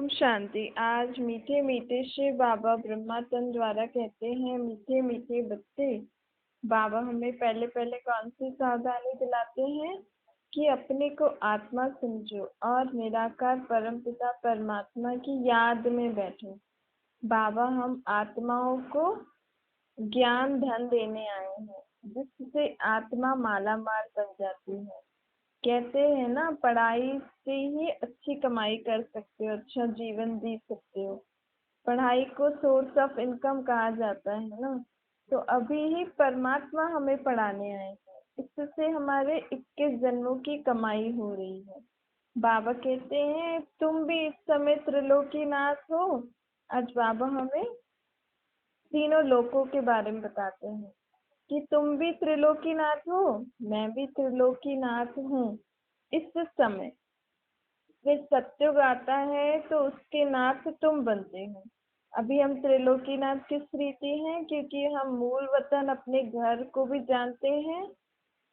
ओम शांति। आज मीठे मीठे शिव बाबा ब्रह्मातन द्वारा कहते हैं, मीठे मीठे बच्चे। बाबा हमें पहले पहले कौन सी सावधानी दिलाते हैं कि अपने को आत्मा समझो और निराकार परमपिता परमात्मा की याद में बैठो। बाबा हम आत्माओं को ज्ञान धन देने आए हैं, जिससे आत्मा माला माल बन जाती है। कहते हैं ना, पढ़ाई से ही अच्छी कमाई कर सकते हो, अच्छा जीवन जी सकते हो। पढ़ाई को सोर्स ऑफ इनकम कहा जाता है ना। तो अभी ही परमात्मा हमें पढ़ाने आए हैं, इससे हमारे 21 जन्मों की कमाई हो रही है। बाबा कहते हैं तुम भी इस समय त्रिलोकीनाथ हो। आज बाबा हमें तीनों लोकों के बारे में बताते हैं कि तुम भी त्रिलोकीनाथ हो, मैं भी त्रिलोकीनाथ हूँ। इस समय फिर सत्युग आता है तो उसके नाथ तुम बनते हो। अभी हम त्रिलोकीनाथ किस रीति हैं, क्योंकि हम मूल वतन अपने घर को भी जानते हैं,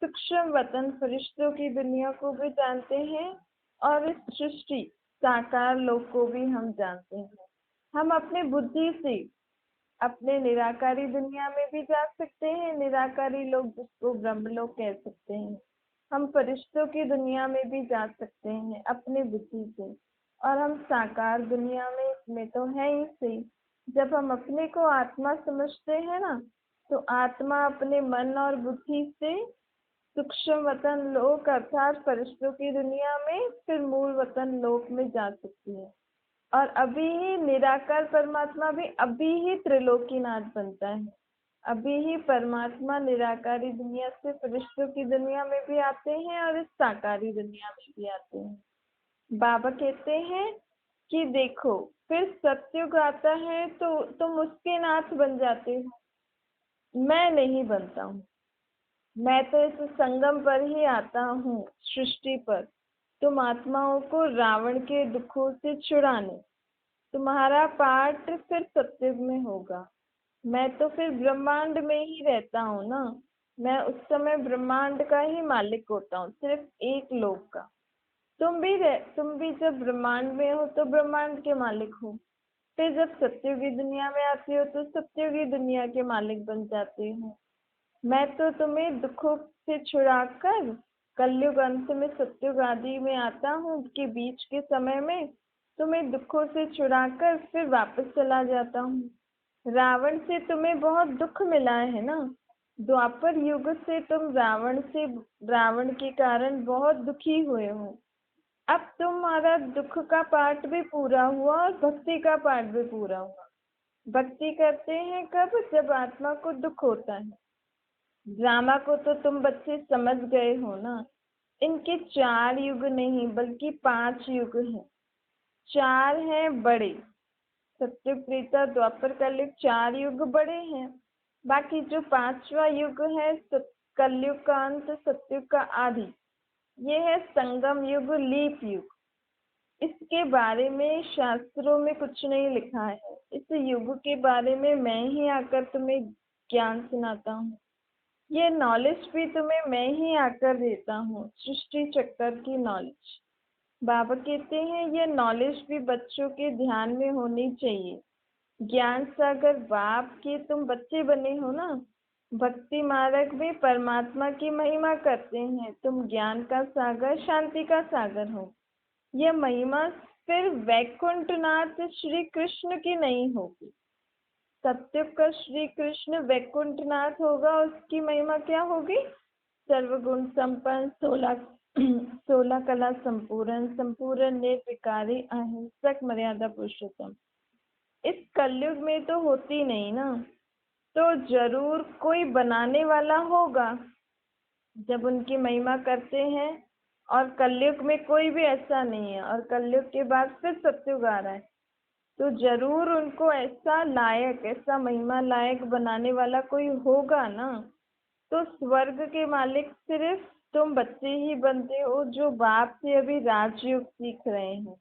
सूक्ष्म वतन फरिश्तों की दुनिया को भी जानते हैं, और इस सृष्टि साकार लोक को भी हम जानते हैं। हम अपने बुद्धि से अपने निराकारी दुनिया में भी जा सकते हैं, निराकारी लोग जिसको ब्रह्मलोक कह सकते हैं। हम फरिश्तों की दुनिया में भी जा सकते हैं अपने बुद्धि से, और हम साकार दुनिया में इसमें तो है ही सही। जब हम अपने को आत्मा समझते हैं ना, तो आत्मा अपने मन और बुद्धि से सूक्ष्म वतन लोक अर्थात फरिश्तों की दुनिया में, फिर मूल वतन लोक में जा सकती है। और अभी ही निराकार परमात्मा भी अभी ही त्रिलोकीनाथ बनता है। अभी ही परमात्मा निराकारी दुनिया से फरिश्तों की दुनिया में भी आते हैं और इस साकारी दुनिया में भी आते हैं। बाबा कहते हैं कि देखो, फिर सत्युग आता है तो तुम उसके नाथ बन जाते हो, मैं नहीं बनता हूँ। मैं तो इस संगम पर ही आता हूँ, सृष्टि पर, तुम आत्माओं को रावण के दुखों से छुड़ाने। तुम्हारा पाठ फिर सत्युग में होगा। मैं तो फिर ब्रह्मांड में ही रहता हूँ ना। मैं उस समय ब्रह्मांड का ही मालिक होता हूँ, सिर्फ एक लोक का। तुम भी जब ब्रह्मांड में हो तो ब्रह्मांड के मालिक हो। फिर जब सत्युगी दुनिया में आती हो तो सत्युगी दुनिया के मालिक बन जाते हो। मैं तो तुम्हें दुखों से छुड़ाकर कलयुग अंत में सत्युग आदि में आता हूँ, के बीच के समय में तुम्हें दुखों से छुड़ाकर फिर वापस चला जाता हूँ। रावण से तुम्हें बहुत दुख मिला है ना। द्वापर युग से तुम रावण के कारण बहुत दुखी हुए हो। अब तुम्हारा दुख का पाठ भी पूरा हुआ और भक्ति का पाठ भी पूरा हुआ। भक्ति करते हैं कब? जब आत्मा को दुख होता है। ड्रामा को तो तुम बच्चे समझ गए हो ना। इनके 4 युग नहीं बल्कि 5 युग हैं। 4 हैं बड़े, सत्युग त्रेता द्वापर कलयुग, 4 युग बड़े हैं। बाकी जो 5वां युग है, कलयुग का अंत, सत्युग का आदि, ये है संगम युग, लीप युग। इसके बारे में शास्त्रों में कुछ नहीं लिखा है। इस युग के बारे में मैं ही आकर तुम्हें ज्ञान सुनाता हूँ। ये नॉलेज भी तुम्हें मैं ही आकर देता हूँ, सृष्टि चक्कर की नॉलेज। बाबा कहते हैं ये नॉलेज भी बच्चों के ध्यान में होनी चाहिए। ज्ञान सागर बाप के तुम बच्चे बने हो ना। भक्ति मार्ग में परमात्मा की महिमा करते हैं, तुम ज्ञान का सागर, शांति का सागर हो। यह महिमा फिर वैकुंठनाथ श्री कृष्ण की नहीं होगी। सत्युग का श्री कृष्ण वैकुंठनाथ होगा, उसकी महिमा क्या होगी? सर्वगुण संपन्न, 16 कला संपूर्ण निर्विकारी अहिंसक मर्यादा पुरुषोत्तम। इस कलयुग में तो होती नहीं ना, तो जरूर कोई बनाने वाला होगा। जब उनकी महिमा करते हैं, और कलयुग में कोई भी ऐसा नहीं है, और कलयुग के बाद फिर सत्युग आ रहा है, तो जरूर उनको ऐसा लायक, ऐसा महिमा लायक बनाने वाला कोई होगा ना। तो स्वर्ग के मालिक सिर्फ तुम बच्चे ही बनते हो, जो बाप से अभी राजयोग सीख रहे हैं।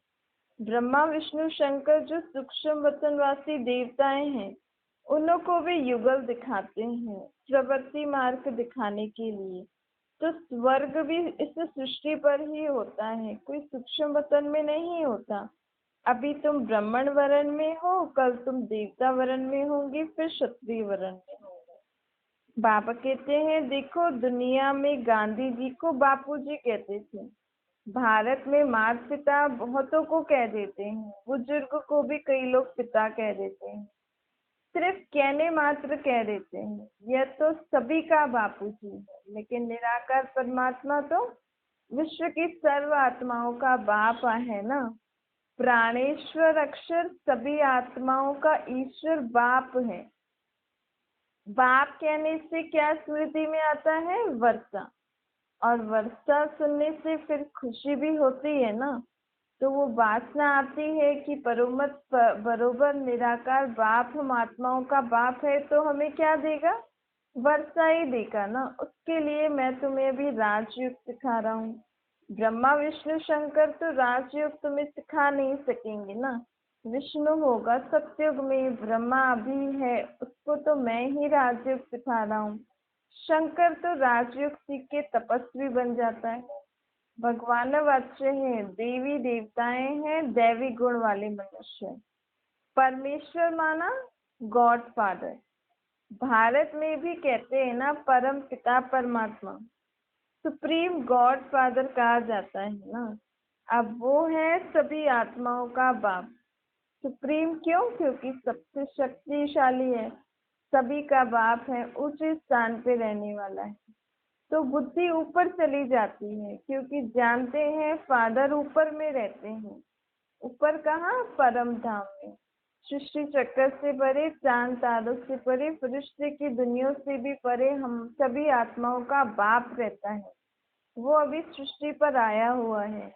ब्रह्मा विष्णु शंकर जो सूक्ष्म वतनवासी देवताएं हैं, उन्हों को भी युगल दिखाते हैं, प्रवृत्ति मार्ग दिखाने के लिए। तो स्वर्ग भी इस सृष्टि पर ही होता है, कोई सूक्ष्म वतन में नहीं होता। अभी तुम ब्राह्मण वर्ण में हो, कल तुम देवता वर्ण में होंगे, फिर क्षत्रिय वर्ण में होंगे। बाबा कहते हैं देखो, दुनिया में गांधी जी को बापूजी कहते थे, भारत में माता पिता बहुतों को कह देते हैं, बुजुर्ग को भी कई लोग पिता कह देते हैं, सिर्फ कहने मात्र कह देते हैं, यह तो सभी का बापूजी है। लेकिन निराकार परमात्मा तो विश्व की सर्व आत्माओं का बाप है ना। प्राणेश्वर अक्षर सभी आत्माओं का ईश्वर बाप है। बाप कहने से क्या स्मृति में आता है? वर्षा। और वर्षा सुनने से फिर खुशी भी होती है ना। तो वो वासना आती है कि परोमत बरोबर निराकार बाप हम आत्माओं का बाप है, तो हमें क्या देगा? वर्षा ही देगा ना। उसके लिए मैं तुम्हें अभी राजयोग सिखा रहा हूँ। ब्रह्मा विष्णु शंकर तो राजयोग तुम्हें सिखा नहीं सकेंगे ना। विष्णु होगा सतयुग में, ब्रह्मा अभी है, उसको तो मैं ही राजयोग सिखा रहा हूँ। शंकर तो राजयोग सीख के तपस्वी बन जाता है। भगवान वाच्य है, देवी देवताएं हैं, दैवी गुण वाले मनुष्य। परमेश्वर माना गॉड फादर। भारत में भी कहते हैं ना परम पिता परमात्मा, सुप्रीम गॉड फादर कहा जाता है ना। अब वो है सभी आत्माओं का बाप। सुप्रीम क्यों? क्योंकि सबसे शक्तिशाली है, सभी का बाप है, ऊंचे स्थान पे रहने वाला है। तो बुद्धि ऊपर चली जाती है, क्योंकि जानते हैं फादर ऊपर में रहते हैं। ऊपर कहाँ? परम धाम में। सृष्टि चक्र से परे, चांद तारों से परे, फरिश्ते की दुनिया से भी परे हम सभी आत्माओं का बाप रहता है। वो अभी सृष्टि पर आया हुआ है,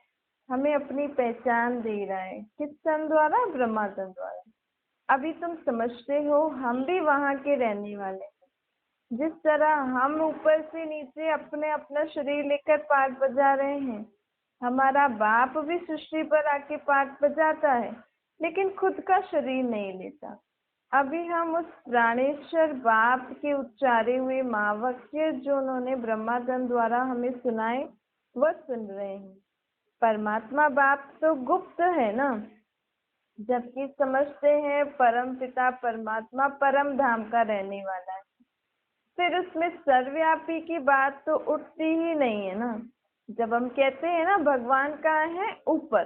हमें अपनी पहचान दे रहा है। किस तन द्वारा? ब्रह्मातन द्वारा। अभी तुम समझते हो हम भी वहां के रहने वाले हैं। जिस तरह हम ऊपर से नीचे अपने अपना शरीर लेकर पाठ बजा रहे हैं, हमारा बाप भी सृष्टि पर आके पाठ बजाता है, लेकिन खुद का शरीर नहीं लेता। अभी हम उस प्राणेश्वर बाप के उच्चारे हुए महावाक्य जो उन्होंने ब्रह्मादन द्वारा हमें सुनाए, वह सुन रहे हैं। परमात्मा बाप तो गुप्त है ना, जबकि समझते हैं परम पिता परमात्मा परम धाम का रहने वाला है। फिर उसमें सर्वव्यापी की बात तो उठती ही नहीं है ना। जब हम कहते हैं ना भगवान कहाँ है? ऊपर।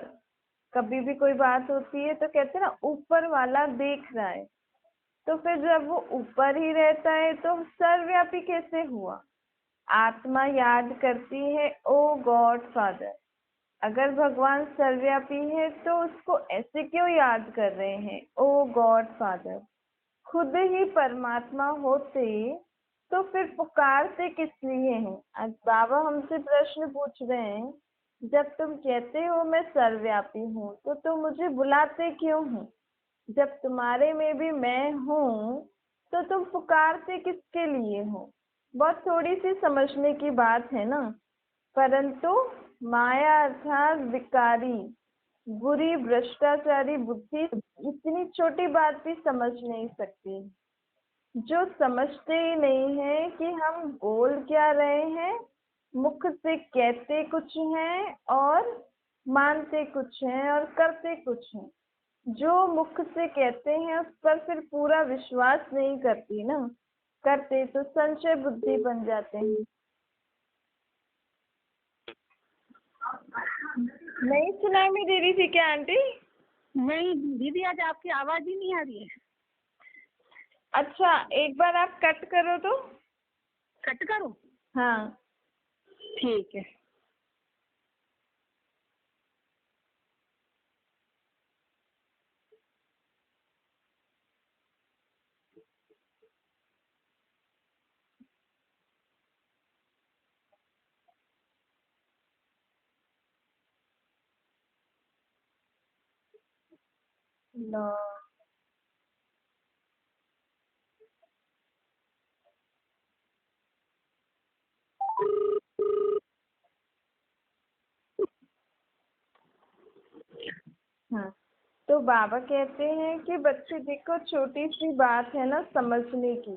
कभी भी कोई बात होती है तो कहते हैं ना ऊपर वाला देख रहा है। तो फिर जब वो ऊपर ही रहता है तो सर्वव्यापी कैसे हुआ? आत्मा याद करती है ओ गॉड फादर। अगर भगवान सर्वव्यापी है तो उसको ऐसे क्यों याद कर रहे हैं ओ गॉड फादर? खुद ही परमात्मा होते तो फिर पुकारते किस लिए हैं? आज बाबा हमसे प्रश्न पूछ रहे हैं, जब तुम कहते हो मैं सर्वव्यापी हूँ तो तुम मुझे बुलाते क्यों हो? जब तुम्हारे में भी मैं हूँ तो तुम पुकारते किसके लिए हो? बहुत थोड़ी सी समझने की बात है ना। परंतु माया अर्थात विकारी, बुरी भ्रष्टाचारी बुद्धि इतनी छोटी बात भी समझ नहीं सकती। जो समझते ही नहीं है कि हम बोल क्या रहे हैं, मुख से कहते कुछ हैं और मानते कुछ हैं और करते कुछ हैं। जो मुख से कहते हैं उस पर फिर पूरा विश्वास नहीं करती ना, करते तो संशय बुद्धि बन जाते हैं। नहीं सुनाई में दे रही थी क्या आंटी? नहीं दीदी, आज आपकी आवाज ही नहीं आ रही है। अच्छा, एक बार आप कट करो तो। कट करो? हाँ ठीक है। लो। हाँ, तो बाबा कहते हैं कि बच्चे देखो, छोटी सी बात है ना समझने की,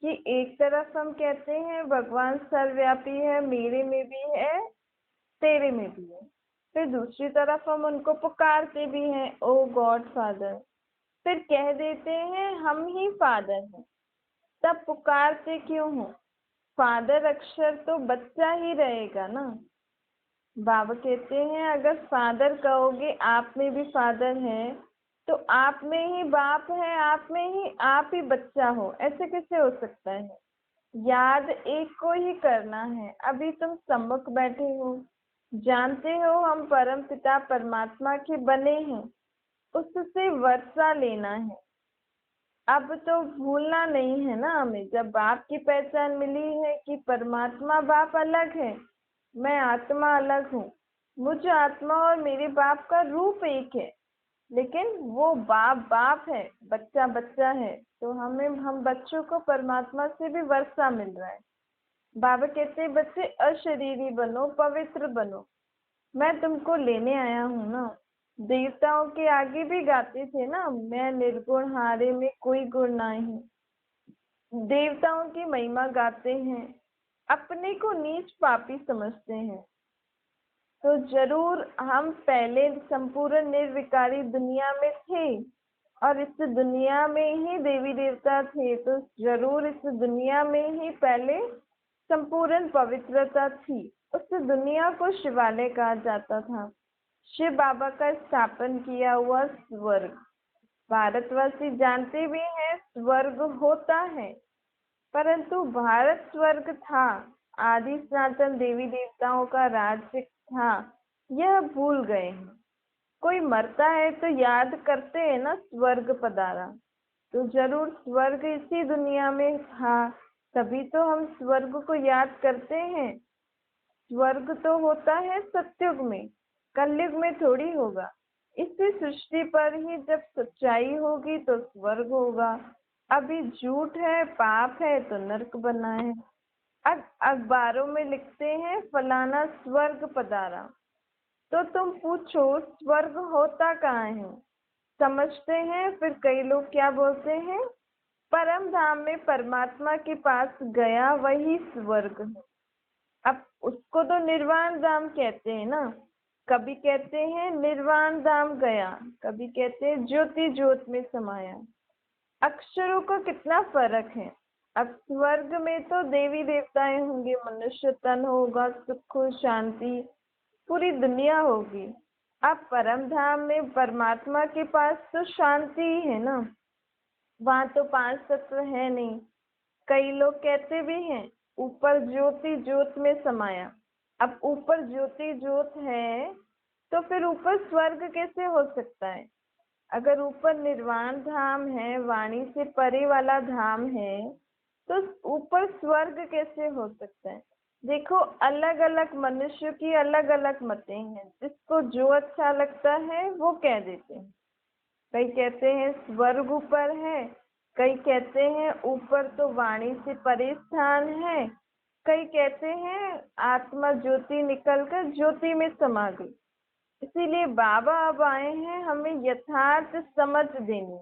कि एक तरफ हम कहते हैं भगवान सर्वव्यापी है, मेरे में भी है, तेरे में भी है। फिर दूसरी तरफ हम उनको पुकारते भी हैं, ओ गॉड फादर। फिर कह देते हैं हम ही फादर हैं, तब पुकारते क्यों हो? फादर अक्षर तो बच्चा ही रहेगा ना। बाबा कहते हैं अगर फादर कहोगे आप में भी फादर है, तो आप में ही बाप है, आप ही बच्चा हो, ऐसे कैसे हो सकता है? याद एक को ही करना है। अभी तुम सम्मुख बैठे हो, जानते हो हम परम पिता परमात्मा के बने हैं, उससे वर्षा लेना है। अब तो भूलना नहीं है ना हमें। जब बाप की पहचान मिली है कि परमात्मा बाप अलग है, मैं आत्मा अलग हूँ, मुझ आत्मा और मेरे बाप का रूप एक है, लेकिन वो बाप बाप है, बच्चा बच्चा है। तो हम बच्चों को परमात्मा से भी वर्षा मिल रहा है। बाबा कहते हैं बच्चे अशरीरी बनो, पवित्र बनो, मैं तुमको लेने आया हूँ ना। देवताओं के आगे भी गाते थे ना, मैं निर्गुण हारे में कोई गुण नहीं। देवताओं की महिमा गाते हैं, अपने को नीच पापी समझते हैं। तो जरूर हम पहले संपूर्ण निर्विकारी दुनिया में थे, और इस दुनिया में ही देवी देवता थे, तो जरूर इस दुनिया में ही पहले संपूर्ण पवित्रता थी। उस दुनिया को शिवालय कहा जाता था, शिव बाबा का स्थापन किया हुआ स्वर्ग। भारतवासी जानते भी हैं स्वर्ग होता है, परंतु भारत स्वर्ग था, आदि सनातन देवी देवताओं का राज्य था, यह भूल गए हैं। कोई मरता है तो याद करते हैं ना स्वर्ग पधारा, तो जरूर स्वर्ग इसी दुनिया में था, तभी तो हम स्वर्ग को याद करते हैं। स्वर्ग तो होता है सतयुग में, कलयुग में थोड़ी होगा। इसी सृष्टि पर ही जब सच्चाई होगी तो स्वर्ग होगा। अभी झूठ है, पाप है, तो नरक बना है। अब अखबारों में लिखते हैं फलाना स्वर्ग पधारा, तो तुम पूछो स्वर्ग होता कहाँ है? समझते हैं फिर कई लोग क्या बोलते हैं, परम धाम में परमात्मा के पास गया वही स्वर्ग है। अब उसको तो निर्वाण धाम कहते हैं ना। कभी कहते हैं निर्वाण धाम गया, कभी कहते हैं ज्योति ज्योत में समाया। अक्षरों का कितना फर्क है। अब स्वर्ग में तो देवी देवताएं होंगे, मनुष्य तन होगा, सुख शांति पूरी दुनिया होगी। अब परम धाम में परमात्मा के पास तो शांति ही है ना, वहां तो पांच तत्व है नहीं। कई लोग कहते भी हैं ऊपर ज्योति ज्योत में समाया। अब ऊपर ज्योति ज्योत है तो फिर ऊपर स्वर्ग कैसे हो सकता है? अगर ऊपर निर्वाण धाम है, वाणी से परे वाला धाम है, तो ऊपर स्वर्ग कैसे हो सकता है? देखो अलग अलग मनुष्य की अलग अलग मतें हैं, जिसको जो अच्छा लगता है वो कह देते हैं। कई कहते हैं स्वर्ग ऊपर है, कई कहते हैं ऊपर तो वाणी से परे स्थान है, कई कहते हैं आत्मा ज्योति निकलकर ज्योति में समा गई। इसीलिए बाबा अब आए हैं हमें यथार्थ समझ देने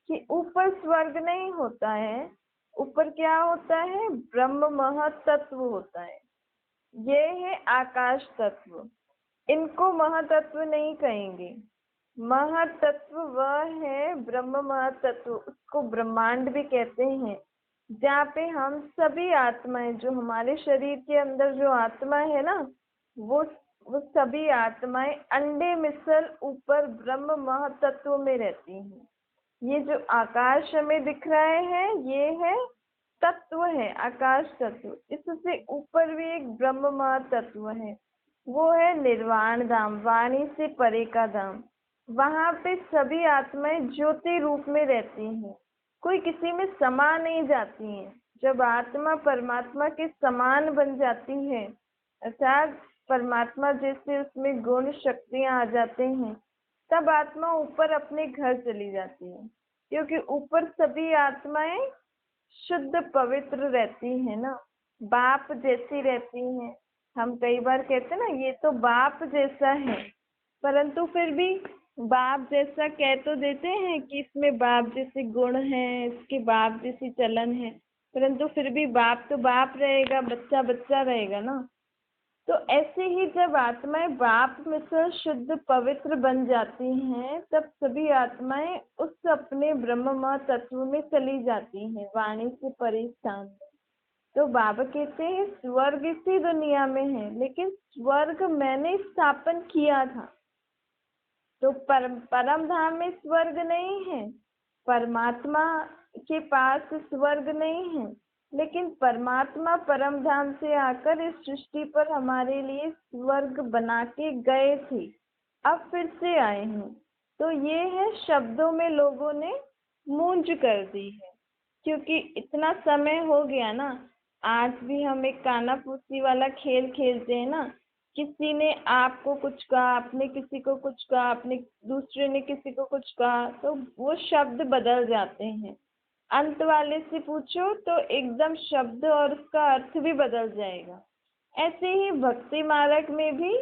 कि ऊपर स्वर्ग नहीं होता है, ऊपर क्या होता है, ब्रह्म महतत्व होता है। ये है आकाश तत्व, इनको महतत्व नहीं कहेंगे। महतत्व वह है ब्रह्म महतत्व, उसको ब्रह्मांड भी कहते हैं, जहाँ पे हम सभी आत्माएं, जो हमारे शरीर के अंदर जो आत्मा है ना, वो सभी आत्माएं अंडे मिसल ऊपर ब्रह्म महतत्व में रहती हैं। ये जो आकाश हमें दिख रहा है ये है तत्व है, आकाश तत्व। इससे ऊपर भी एक ब्रह्म महतत्व है, वो है निर्वाण धाम, वाणी से परे का धाम। वहां पे सभी आत्माएं ज्योति रूप में रहती हैं, कोई किसी में समा नहीं जाती हैं। जब आत्मा परमात्मा के समान बन जाती है, अर्थात परमात्मा जैसे उसमें गुण शक्तियां आ जाते हैं, तब आत्मा ऊपर अपने घर चली जाती है, क्योंकि ऊपर सभी आत्माएं शुद्ध पवित्र रहती है ना, बाप जैसी रहती हैं। हम कई बार कहते हैं ना ये तो बाप जैसा है, परंतु फिर भी बाप जैसा कह तो देते हैं कि इसमें बाप जैसे गुण हैं, इसके बाप जैसी चलन है, परंतु फिर भी बाप तो बाप रहेगा, बच्चा बच्चा रहेगा ना। तो ऐसे ही जब आत्माएं बाप में से शुद्ध पवित्र बन जाती हैं, तब सभी आत्माएं उस अपने ब्रह्म तत्व में चली जाती हैं, वाणी से परे स्थान में। तो बाबा कहते हैं स्वर्ग इसी दुनिया में है, लेकिन स्वर्ग मैंने स्थापन किया था। तो परम धाम में स्वर्ग नहीं है, परमात्मा के पास स्वर्ग नहीं है, लेकिन परमात्मा परम धाम से आकर इस सृष्टि पर हमारे लिए स्वर्ग बना के गए थे, अब फिर से आए हैं। तो ये है शब्दों में लोगों ने मूंज कर दी है, क्योंकि इतना समय हो गया ना। आज भी हम एक काना फूसी वाला खेल खेलते हैं ना, किसी ने आपको कुछ कहा, आपने किसी को कुछ कहा, आपने दूसरे ने किसी को कुछ कहा, तो वो शब्द बदल जाते हैं। अंत वाले से पूछो तो एकदम शब्द और उसका अर्थ भी बदल जाएगा। ऐसे ही भक्ति मार्ग में भी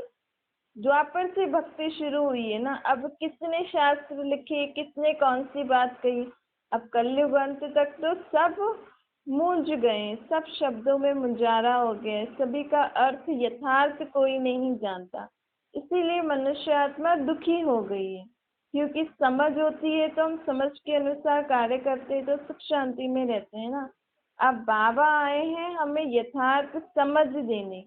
द्वापर से भक्ति शुरू हुई है ना। अब किसने शास्त्र लिखे, किसने कौन सी बात कही, अब कलयुग अंत तक तो सब मूंझ गए, सब शब्दों में मुंजारा हो गए, सभी का अर्थ यथार्थ कोई नहीं जानता। इसीलिए मनुष्य आत्मा दुखी हो गई है, क्योंकि समझ होती है तो हम समझ के अनुसार कार्य करते हैं, तो सुख शांति में रहते हैं ना। अब बाबा आए हैं हमें यथार्थ समझ देने,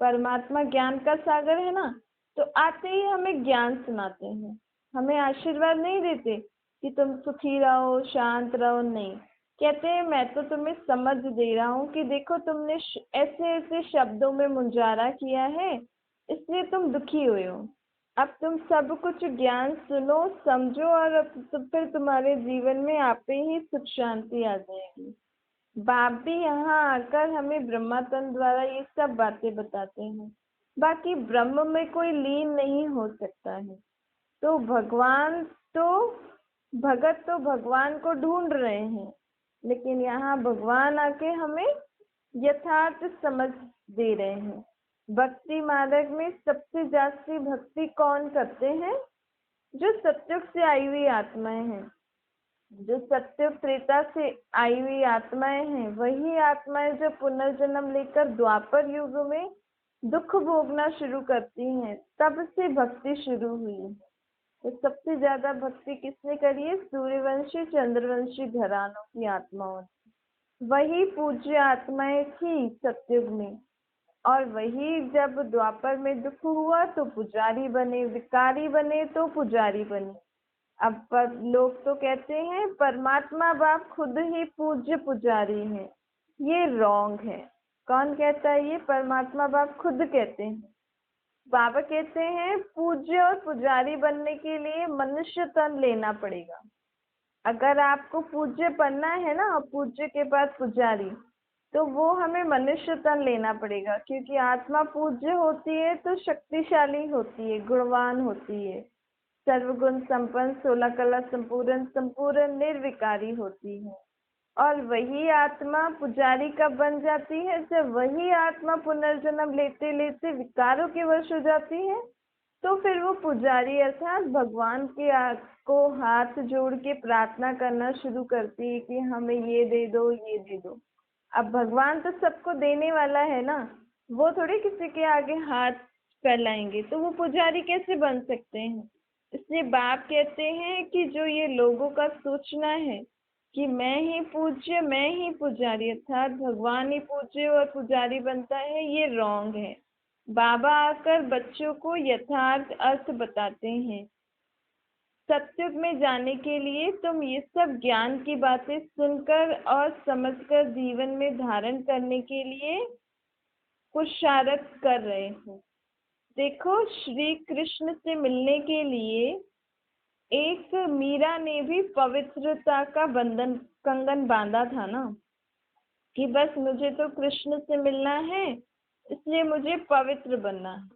परमात्मा ज्ञान का सागर है ना, तो आते ही हमें ज्ञान सुनाते हैं, हमें आशीर्वाद नहीं देते कि तुम सुखी रहो, शांत रहो, नहीं। कहते हैं मैं तो तुम्हें समझ दे रहा हूँ कि देखो तुमने ऐसे ऐसे शब्दों में मुंजारा किया है, इसलिए तुम दुखी हुए हो। अब तुम सब कुछ ज्ञान सुनो, समझो, और अब तो फिर तुम्हारे जीवन में आपे ही सुख शांति आ जाएगी। बाप भी यहाँ आकर हमें ब्रह्मातन द्वारा ये सब बातें बताते हैं। बाकी ब्रह्म में कोई लीन नहीं हो सकता है। तो भगवान तो भगत तो भगवान को ढूंढ रहे हैं, लेकिन यहाँ भगवान आके हमें यथार्थ समझ दे रहे हैं। भक्ति मार्ग में सबसे जास्ती भक्ति कौन करते हैं? जो सत्युग से आई हुई आत्माएं हैं, जो सत्युग त्रेता से आई हुई आत्माएं हैं, वही आत्माएं जो पुनर्जन्म लेकर द्वापर युग में दुख भोगना शुरू करती हैं, तब से भक्ति शुरू हुई है। तो सबसे ज्यादा भक्ति किसने करी है? सूर्यवंशी चंद्रवंशी घरानों की आत्माओं ने। वही पूज्य आत्माएं थी सतयुग में, और वही जब द्वापर में दुख हुआ तो पुजारी बने, विकारी बने तो पुजारी बने। अब पर लोग तो कहते हैं परमात्मा बाप खुद ही पूज्य पुजारी है, ये रॉन्ग है। कौन कहता है ये? परमात्मा बाप खुद कहते हैं। बाबा कहते हैं पूज्य और पुजारी बनने के लिए मनुष्य तन लेना पड़ेगा। अगर आपको पूज्य बनना है ना, पूज्य के बाद पुजारी, तो वो हमें मनुष्य तन लेना पड़ेगा, क्योंकि आत्मा पूज्य होती है तो शक्तिशाली होती है, गुणवान होती है, सर्वगुण संपन्न, 16 कला संपूर्ण, संपूर्ण निर्विकारी होती है। और वही आत्मा पुजारी कब बन जाती है? जब वही आत्मा पुनर्जन्म लेते लेते विकारों के वश हो जाती है, तो फिर वो पुजारी अर्थात भगवान के को हाथ जोड़ के प्रार्थना करना शुरू करती है कि हमें ये दे दो, ये दे दो। अब भगवान तो सबको देने वाला है ना, वो थोड़ी किसी के आगे हाथ फैलाएंगे, तो वो पुजारी कैसे बन सकते हैं? इसलिए बाप कहते हैं कि जो ये लोगों का सोचना है कि मैं ही पूज्य, मैं ही पुजारी, अर्थात भगवान ही पूज्य और पुजारी बनता है, ये रॉन्ग है। बाबा आकर बच्चों को यथार्थ अर्थ बताते हैं। सत्युग में जाने के लिए तुम ये सब ज्ञान की बातें सुनकर और समझकर जीवन में धारण करने के लिए पुरुषार्थ कर रहे हो। देखो, श्री कृष्ण से मिलने के लिए एक मीरा ने भी पवित्रता का बंधन कंगन बांधा था ना, कि बस मुझे तो कृष्ण से मिलना है, इसलिए मुझे पवित्र बनना है।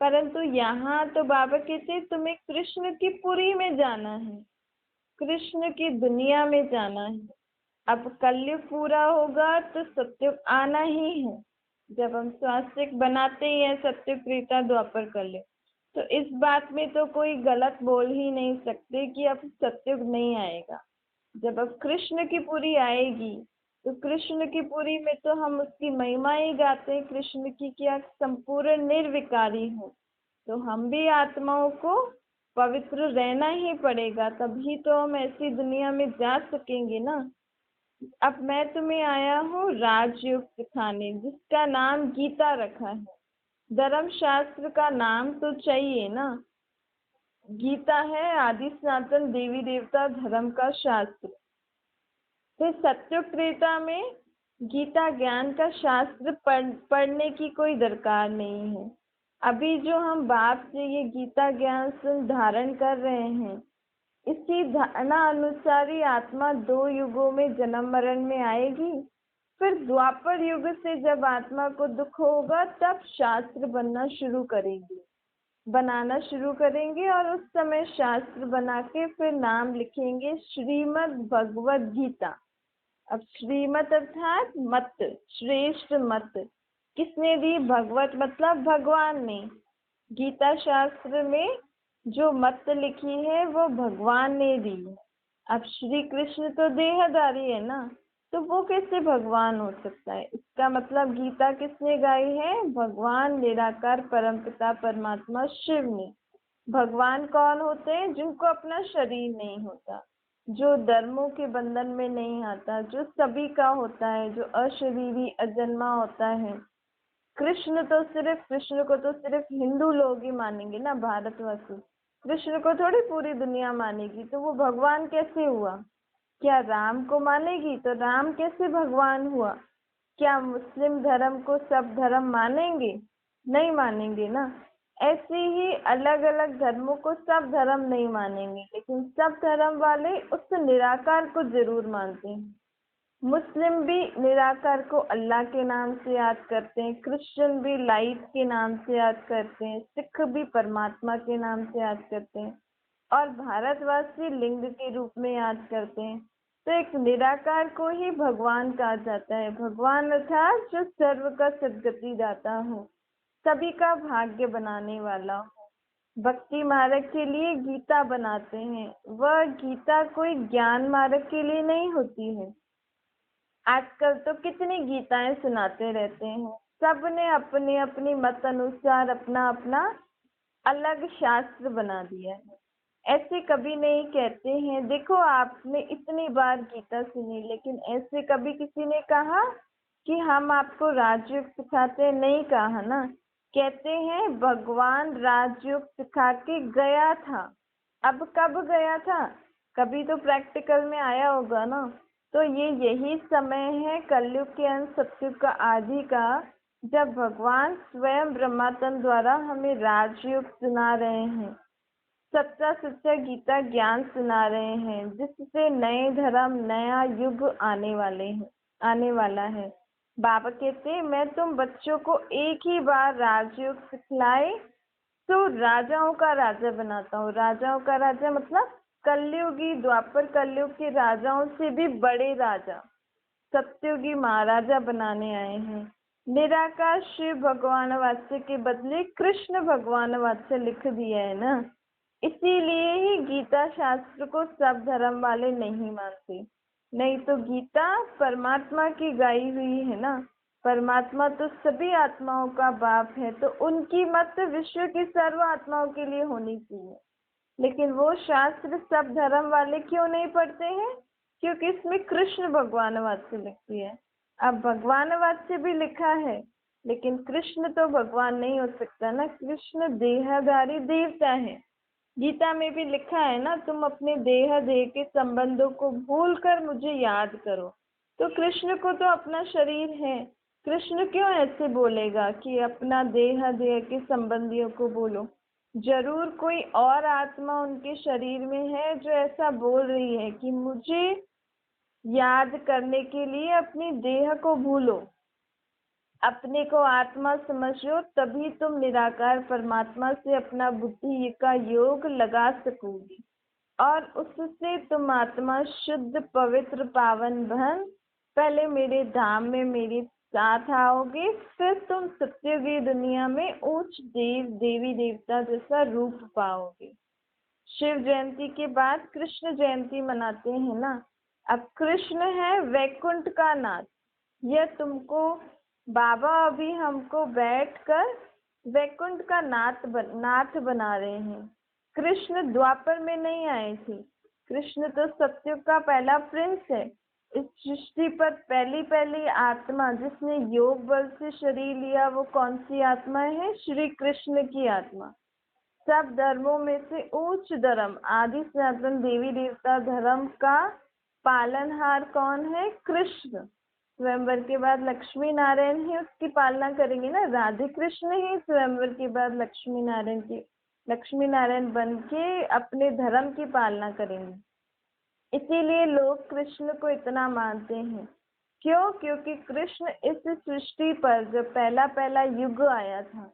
परंतु यहाँ तो बाबा कहते तुम्हें कृष्ण की पुरी में जाना है, कृष्ण की दुनिया में जाना है। अब कलयुग पूरा होगा तो सत्युग आना ही है। जब हम स्वास्तिक बनाते ही हैं सत्युग त्रेता द्वापर कलयुग, तो इस बात में तो कोई गलत बोल ही नहीं सकते कि अब सत्युग नहीं आएगा। जब अब कृष्ण की पुरी आएगी तो कृष्ण की पुरी में तो हम उसकी महिमा ही गाते हैं, कृष्ण की क्या संपूर्ण निर्विकारी हो। तो हम भी आत्माओं को पवित्र रहना ही पड़ेगा, तभी तो हम ऐसी दुनिया में जा सकेंगे ना। अब मैं तुम्हें आया हूँ राजयोग सिखाने, जिसका नाम गीता रखा है। धर्म शास्त्र का नाम तो चाहिए ना। गीता है आदि सनातन देवी देवता धर्म का शास्त्र। फिर सत्युग त्रेता में गीता ज्ञान का शास्त्र पढ़ने की कोई दरकार नहीं है। अभी जो हम बाप से ये गीता ज्ञान धारण कर रहे हैं, इसी धारणा अनुसार ही आत्मा 2 युगों में जन्म मरण में आएगी। फिर द्वापर युग से जब आत्मा को दुख होगा, तब शास्त्र बनाना शुरू करेंगे और उस समय शास्त्र बना के फिर नाम लिखेंगे श्रीमद् भगवद गीता। अब श्रीमत अर्थात मत, श्रेष्ठ मत किसने दी? भगवत मतलब भगवान ने। गीता शास्त्र में जो मत लिखी है वो भगवान ने दी है। अब श्री कृष्ण तो देहधारी है ना, तो वो कैसे भगवान हो सकता है? इसका मतलब गीता किसने गाई है? भगवान निराकार परमपिता परमात्मा शिव ने। भगवान कौन होते हैं? जिनको अपना शरीर नहीं होता, जो धर्मों के बंधन में नहीं आता, जो सभी का होता है, जो अशरीरी अजन्मा होता है। कृष्ण को तो सिर्फ हिंदू लोग ही मानेंगे ना, भारतवासी। कृष्ण को थोड़ी पूरी दुनिया मानेगी, तो वो भगवान कैसे हुआ? क्या राम को मानेगी तो राम कैसे भगवान हुआ? क्या मुस्लिम धर्म को सब धर्म मानेंगे? नहीं मानेंगे ना। ऐसे ही अलग अलग धर्मों को सब धर्म नहीं मानेंगे, लेकिन सब धर्म वाले उस निराकार को जरूर मानते हैं। मुस्लिम भी निराकार को अल्लाह के नाम से याद करते हैं, क्रिश्चियन भी लाइट के नाम से याद करते हैं, सिख भी परमात्मा के नाम से याद करते हैं, और भारतवासी लिंग के रूप में याद करते हैं। तो एक निराकार को ही भगवान कहा जाता है। भगवान अर्थात जो सर्व का सद्गति दाता हो, सभी का भाग्य बनाने वाला हो। भक्ति मार्ग के लिए गीता बनाते हैं। वह गीता कोई ज्ञान मार्ग के लिए नहीं होती है। आजकल तो कितनी गीताएं सुनाते रहते हैं, सबने अपने अपनी मत अनुसार अपना अपना अलग शास्त्र बना दिया है। ऐसे कभी नहीं कहते हैं, देखो आपने इतनी बार गीता सुनी, लेकिन ऐसे कभी किसी ने कहा कि हम आपको राजयोग सिखाते हैं? नहीं कहा ना। कहते हैं भगवान राजयोग सिखा के गया था। अब कब गया था? कभी तो प्रैक्टिकल में आया होगा ना। तो यही समय है कलयुग के अंत सतयुग का आदि का, जब भगवान स्वयं ब्रह्मातन द्वारा हमें राजयोग सुना रहे हैं, सच्चा सच्चा गीता ज्ञान सुना रहे हैं, जिससे नए धर्म नया युग आने वाला है। बाबा कहते मैं तुम बच्चों को एक ही बार राजयोग सिखलाए तो राजाओं का राजा बनाता हूँ। राजाओं का राजा मतलब कलयुगी द्वापर कलयुग के राजाओं से भी बड़े राजा, सत्युगी महाराजा बनाने आए हैं। निराकार शिव भगवान वात्स्य के बदले कृष्ण भगवान वात्स्य लिख दिया है ना। इसीलिए ही गीता शास्त्र को सब धर्म वाले नहीं मानते। नहीं तो गीता परमात्मा की गाई हुई है ना। परमात्मा तो सभी आत्माओं का बाप है, तो उनकी मत विश्व की सर्व आत्माओं के लिए होनी चाहिए। लेकिन वो शास्त्र सब धर्म वाले क्यों नहीं पढ़ते हैं? क्योंकि इसमें कृष्ण भगवान वात्स्य लिखती है। अब भगवान वात्स्य भी लिखा है, लेकिन कृष्ण तो भगवान नहीं हो सकता ना। कृष्ण देहधारी देवता है। गीता में भी लिखा है ना, तुम अपने देह के संबंधों को भूल कर मुझे याद करो। तो कृष्ण को तो अपना शरीर है। कृष्ण क्यों ऐसे बोलेगा कि अपना देह के संबंधियों को बोलो? जरूर कोई और आत्मा उनके शरीर में है जो ऐसा बोल रही है कि मुझे याद करने के लिए अपनी देह को भूलो, अपने को आत्मा समझो, तभी तुम निराकार परमात्मा से अपना बुद्धि का योग लगा सकोगी और उससे तुम आत्मा शुद्ध पवित्र पावन बन पहले मेरे धाम में मेरे साथ आओगे, फिर तुम सत्युगी दुनिया में उच्च देवी देवता जैसा रूप पाओगे। शिव जयंती के बाद कृष्ण जयंती मनाते हैं ना। अब कृष्ण है वैकुंठ का नाथ। यह तुमको बाबा अभी हमको बैठकर वैकुंठ का नाथ बना रहे हैं। कृष्ण द्वापर में नहीं आए थे। कृष्ण तो सत्युग का पहला प्रिंस है। इस सृष्टि पर पहली पहली आत्मा जिसने योग बल से शरीर लिया वो कौन सी आत्मा है? श्री कृष्ण की आत्मा। सब धर्मों में से उच्च धर्म आदि सनातन देवी देवता धर्म का पालनहार कौन है? कृष्ण। स्वयंवर के बाद लक्ष्मी नारायण ही उसकी पालना करेंगे ना। राधे कृष्ण ही स्वयंवर के बाद लक्ष्मी नारायण बन के अपने धर्म की पालना करेंगे। इसीलिए लोग कृष्ण को इतना मानते हैं। क्यों? क्योंकि कृष्ण इस सृष्टि पर जो पहला पहला युग आया था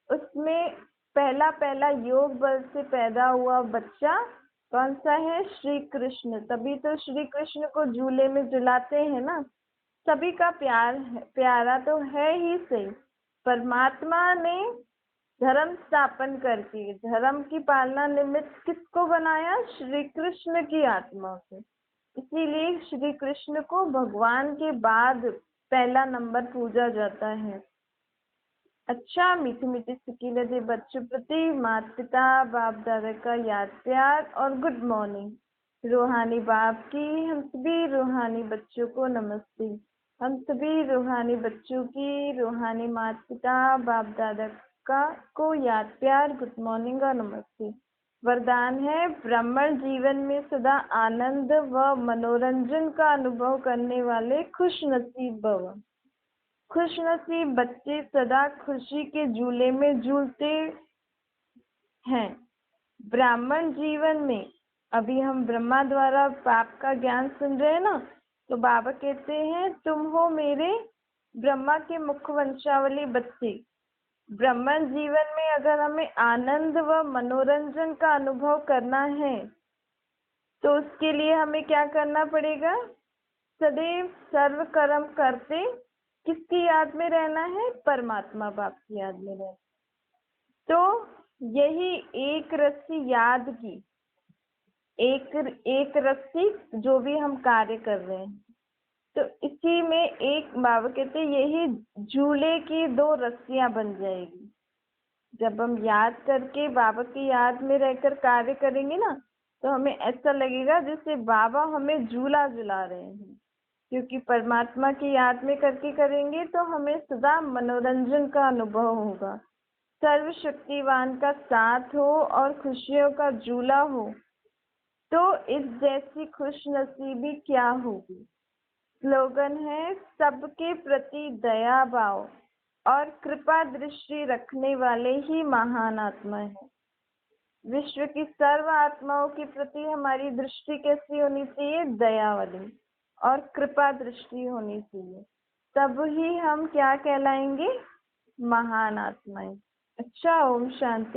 उसमें पहला पहला योग बल से पैदा हुआ बच्चा कौन सा है? श्री कृष्ण। तभी तो श्री कृष्ण को झूले में झुलाते हैं ना। सभी का प्यारा तो है ही सही। परमात्मा ने धर्म स्थापन करके धर्म की पालना निमित्त किसको बनाया? श्री कृष्ण की आत्मा को। इसीलिए श्री कृष्ण को भगवान के बाद पहला नंबर पूजा जाता है। अच्छा, मीठी मीठी सिक्की लगे बच्चों प्रति माता पिता बाप दादा का याद प्यार और गुड मॉर्निंग। रूहानी बाप की हम सभी रूहानी बच्चों को नमस्ते। हम सभी रूहानी बच्चों की रूहानी माता पिता बाप दादा को याद प्यार गुड मॉर्निंग और नमस्ते। वरदान है ब्राह्मण जीवन में सदा आनंद व मनोरंजन का अनुभव करने वाले खुश नसीब भव। खुश नसीब बच्चे सदा खुशी के झूले में झूलते हैं। ब्राह्मण जीवन में अभी हम ब्रह्मा द्वारा पाप का ज्ञान सुन रहे हैं ना, तो बाबा कहते हैं तुम हो मेरे ब्रह्मा के मुख वंशावली बच्चे। ब्राह्मण जीवन में अगर हमें आनंद व मनोरंजन का अनुभव करना है तो उसके लिए हमें क्या करना पड़ेगा? सदैव सर्व कर्म करते किसकी याद में रहना है? परमात्मा बाप की याद में रहना। तो यही एक रस्सी याद की एक रस्सी जो भी हम कार्य कर रहे हैं, तो इसी में एक बाबा कहते यही झूले की दो रस्सियां बन जाएगी। जब हम याद करके बाबा की याद में रहकर कार्य करेंगे ना, तो हमें ऐसा लगेगा जैसे बाबा हमें झूला झुला रहे हैं। क्योंकि परमात्मा की याद में करके करेंगे तो हमें सदा मनोरंजन का अनुभव होगा। सर्वशक्तिवान का साथ हो और खुशियों का झूला हो तो इस जैसी खुश नसीबी क्या होगी। स्लोगन है सबके प्रति दया भाव और कृपा दृष्टि रखने वाले ही महान आत्मा है। विश्व की सर्व आत्माओं के प्रति हमारी दृष्टि कैसी होनी चाहिए? दया वाली और कृपा दृष्टि होनी चाहिए। तब ही हम क्या कहलाएंगे? महान आत्माएं। अच्छा, ओम शांति।